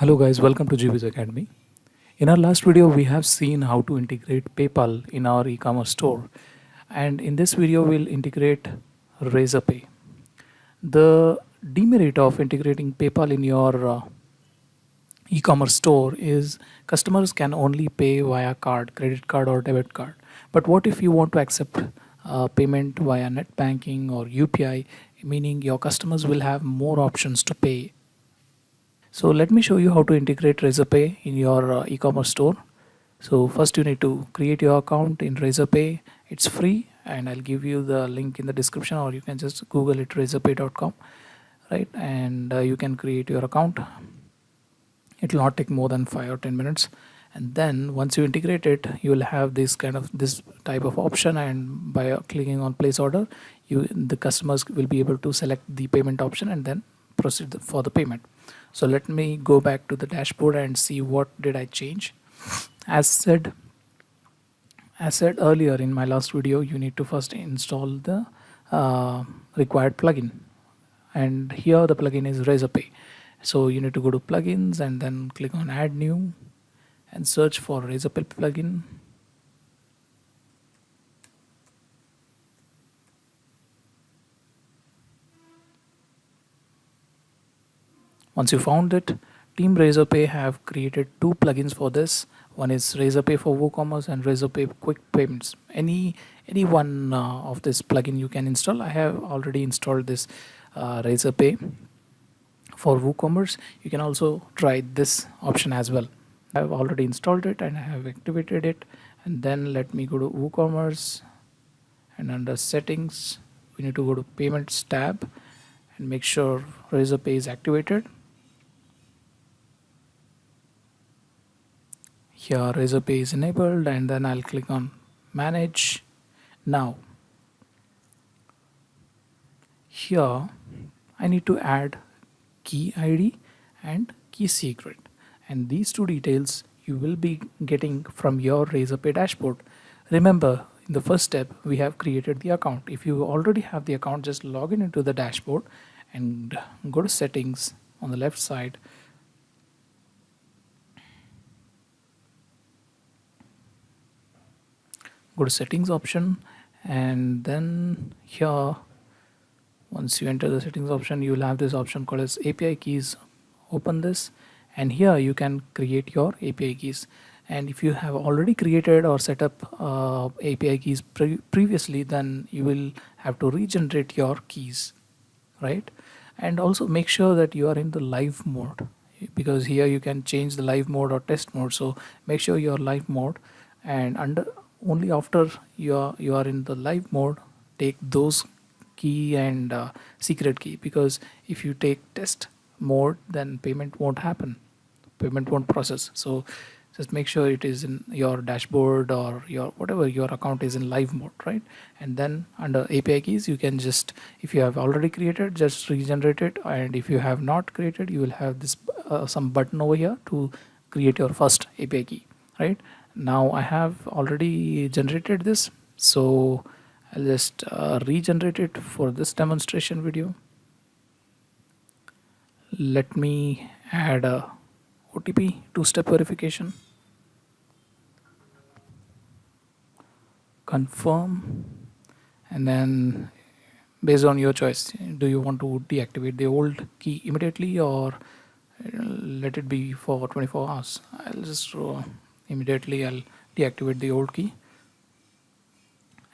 Hello guys, welcome to GB's Academy. In our last video, we have seen how to integrate PayPal in our e-commerce store. And in this video, we'll integrate Razorpay. The demerit of integrating PayPal in your e-commerce store is customers can only pay via card, credit card or debit card. But what if you want to accept payment via net banking or UPI, meaning your customers will have more options to pay. So let me show you how to integrate Razorpay in your e-commerce store. So first you need to create your account in Razorpay. It's free and I'll give you the link in the description, or you can just Google it, razorpay.com, right? And you can create your account. It will not take more than 5 or 10 minutes. And then once you integrate it, you will have this type of option, and by clicking on place order, the customers will be able to select the payment option and then proceed for the payment. So let me go back to the dashboard and see what did I change. As said earlier in my last video, you need to first install the required plugin, and here the plugin is Razorpay. So you need to go to plugins and then click on add new and search for Razorpay plugin. Once you found it, Team Razorpay have created two plugins for this. One is Razorpay for WooCommerce and Razorpay Quick Payments. Any one of this plugin you can install. I have already installed this Razorpay for WooCommerce. You can also try this option as well. I have already installed it and I have activated it. And then let me go to WooCommerce, and under settings we need to go to payments tab and make sure Razorpay is activated. Here Razorpay is enabled, and then I'll click on manage. Now here I need to add key ID and key secret, and these two details you will be getting from your Razorpay dashboard. Remember, in the first step we have created the account. If you already have the account, just log in into the dashboard and go to settings on the left side. Go to settings option, and then here once you enter the settings option, you will have this option called as API keys. Open this, and here you can create your API keys. And if you have already created or set up API keys previously, then you will have to regenerate your keys, right? And also make sure that you are in the live mode, because here you can change the live mode or test mode. So make sure you're live mode, and only after you are in the live mode, take those key and secret key, because if you take test mode, then payment won't happen, payment won't process. So just make sure it is in your dashboard or your whatever your account is in live mode, right? And then under API keys, you can just, if you have already created, just regenerate it, and if you have not created, you will have this some button over here to create your first API key, right? Now I have already generated this, so I'll just regenerate it for this demonstration video. Let me add a OTP, two-step verification. Confirm, and then based on your choice, do you want to deactivate the old key immediately or let it be for 24 hours? I'll just immediately I'll deactivate the old key,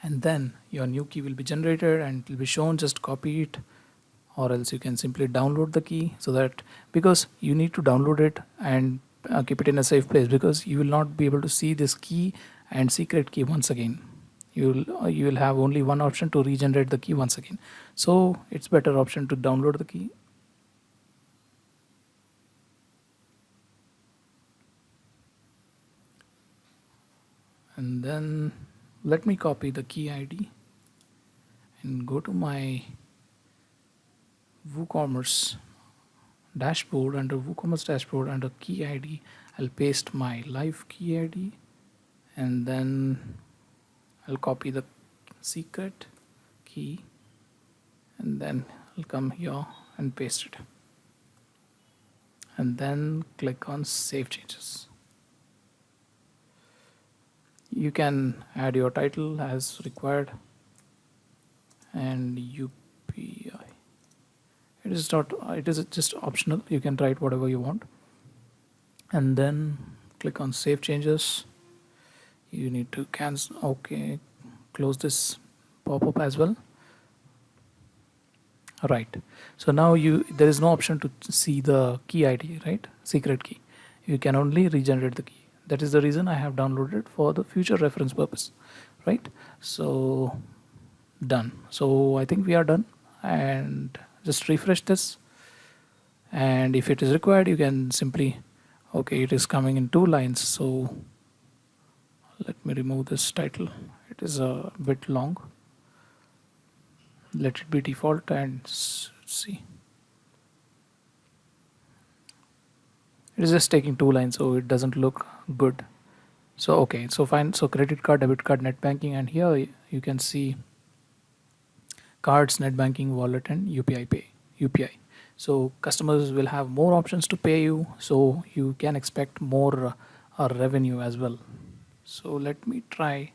and then your new key will be generated and it will be shown. Just copy it, or else you can simply download the key, so that, because you need to download it and keep it in a safe place, because you will not be able to see this key and secret key once again. You will have only one option to regenerate the key once again. So it's better option to download the key. And then let me copy the key ID and go to my WooCommerce dashboard. Under WooCommerce dashboard, under key ID, I'll paste my live key ID, and then I'll copy the secret key, and then I'll come here and paste it. and then click on save changes. You can add your title as required, and UPI. It is just optional. You can write whatever you want, and then click on save changes. You need to cancel. Okay, close this pop-up as well. Right. So now there is no option to see the key ID, right? Secret key. You can only regenerate the key. That is the reason I have downloaded for the future reference purpose, right? So done. So I think we are done, and just refresh this. And if it is required, you can simply, okay, it is coming in 2 lines. So let me remove this title. It is a bit long. Let it be default and see. It is just taking 2 lines, so it doesn't look good. So okay, so fine. So credit card, debit card, net banking, and here you can see cards, net banking, wallet, and UPI pay. UPI. So customers will have more options to pay you, so you can expect more revenue as well. So let me try.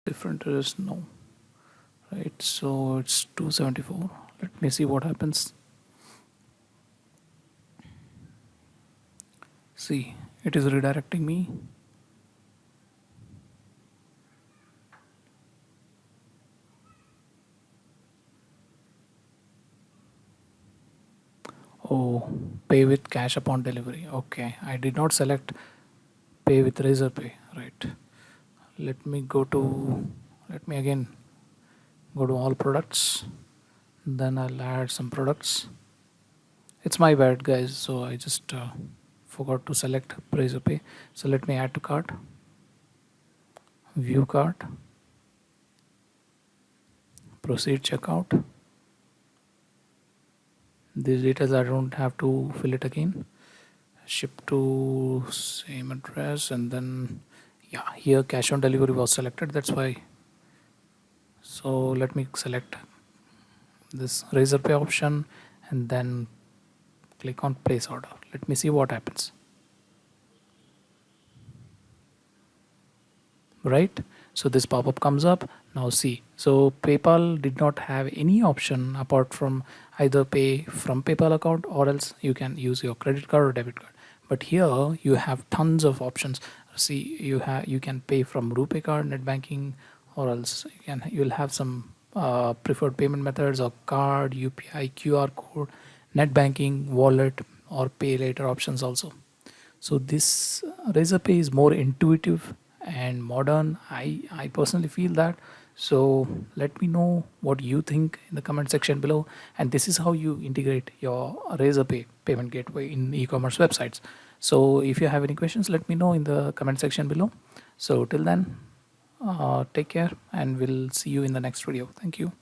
Different is no, right? So it's 274. Let me see what happens. See, it is redirecting me. Oh, pay with cash upon delivery. Okay, I did not select pay with Razorpay. Right. Let me go to. Let me again go to all products. Then I'll add some products. It's my bad, guys. So I just forgot to select Razorpay. So let me add to cart. View cart. Proceed checkout. These details I don't have to fill it again. Ship to same address, and then yeah, here cash on delivery was selected. That's why. So let me select this Razorpay option and then click on place order. Let me see what happens. Right, so this pop-up comes up. Now see, so PayPal did not have any option apart from either pay from PayPal account, or else you can use your credit card or debit card. But here you have tons of options. See, you can pay from RuPay card, net banking, or else you'll have some preferred payment methods or card, UPI, QR code, net banking, wallet, or pay later options also. So this Razorpay is more intuitive and modern. I personally feel that. So let me know what you think in the comment section below. And this is how you integrate your Razorpay payment gateway in e-commerce websites. So if you have any questions, let me know in the comment section below. So till then, take care, and we'll see you in the next video. Thank you.